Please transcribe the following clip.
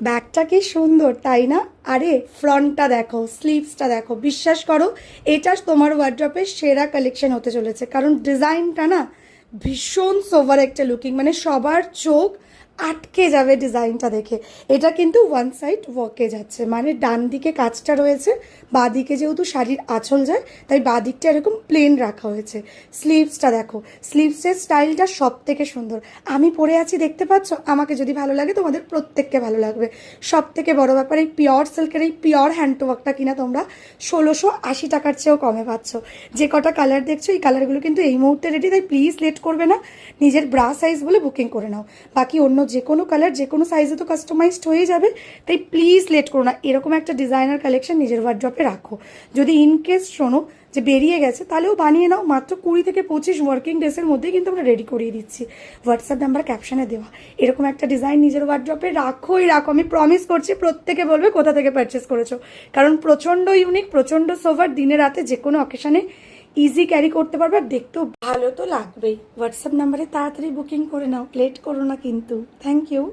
ব্যাগটা কি সুন্দর তাই না? আরে ফ্রন্টটা দেখো, স্লিভসটা দেখো, বিশ্বাস করো এটা তোমার ওয়ার্ড্রপের সেরা কালেকশন হতে চলেছে। কারণ ডিজাইনটা না ভীষণ সোভার একটা লুকিং, মানে সবার চোখ আটকে যাবে ডিজাইনটা দেখে। এটা কিন্তু ওয়ান সাইড ওয়ার্কে যাচ্ছে, মানে ডান দিকে কাজটা রয়েছে, বাঁ দিকে যেহেতু শাড়ির আঁচল যায় তাই বাঁ দিকটা এরকম প্লেন রাখা হয়েছে। স্লিভসটা দেখো, স্লিভসের স্টাইলটা সব থেকে সুন্দর। আমি পরে আছি দেখতে পাচ্ছ, আমাকে যদি ভালো লাগে তোমাদের প্রত্যেককে ভালো লাগবে। সব থেকে বড় ব্যাপার, এই পিওর সিল্কের এই পিওর হ্যান্ডওয়ার্কটা কিনা তোমরা 1680 টাকার চেয়েও কমে পাচ্ছ। যে কটা কালার দেখছো এই কালারগুলো কিন্তু এই মুহূর্তে রেডি, তাই প্লিজ লেট করবে না, নিজের ব্রা সাইজ বলে বুকিং করে নাও। বাকি অন্য যে কোনো কালার যে কোনো সাইজে তো কাস্টমাইজড হয়ে যাবে, তাই প্লিজ লেট করো না। এরকম একটা ডিজাইনার কালেকশন নিজের ওয়ার্ড্রপে রাখো। যদি ইনকেস শোনো যে বেরিয়ে গেছে তাহলেও বানিয়ে নাও, মাত্র 20 থেকে 25 ওয়ার্কিং ডেসের মধ্যেই কিন্তু আমরা রেডি করিয়ে দিচ্ছি। হোয়াটসঅ্যাপ নাম্বার ক্যাপশনে দেওয়া। এরকম একটা ডিজাইন নিজের ওয়ার্ড্রপে রাখোই রাখো, আমি প্রমিস করছি প্রত্যেকে বলবে কোথা থেকে পারচেস করেছো। কারণ প্রচণ্ড ইউনিক, প্রচণ্ড সোভার, দিনে রাতে যে কোনো অকেশনে ইজি ক্যারি করতে পারবে, আর দেখতেও ভালো তো লাগবেই। হোয়াটসঅ্যাপ নাম্বারে তাড়াতাড়ি বুকিং করে নাও, লেট করো না কিন্তু। Thank you.